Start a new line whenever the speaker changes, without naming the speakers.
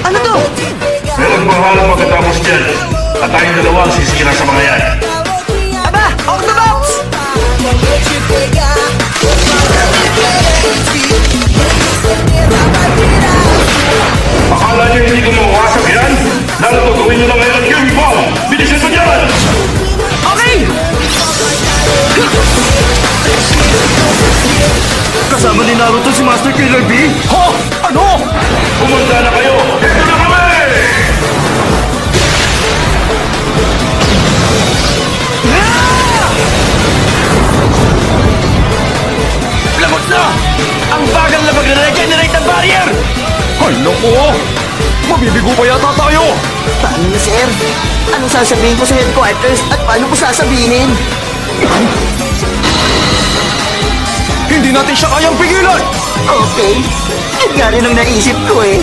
Ano to?
Meron bahala pagkatapos dyan. At tayong dalawa ang sisira sa mga yan.
Aba! Out the box!
Akala niyo hindi ko mawasak yan? Nalututuin nyo na ngayon ang Kirby Bomb! Bilisan mo dyan!
Okay!
Kasama ni Naruto si Master Killer B?
Ho! Ano?
Kumanda na kayo! Ito na kami!
Lagot na! Ang bagal na magre-regenerate ang barrier!
Ay, naku! Mabibigo pa yata tayo!
Paano na, sir? Anong sasabihin ko sa headquarters at paano ko sasabihin?
Hindi natin siya kayang pigilan!
Okay. Yun nga rin ang naisip ko eh.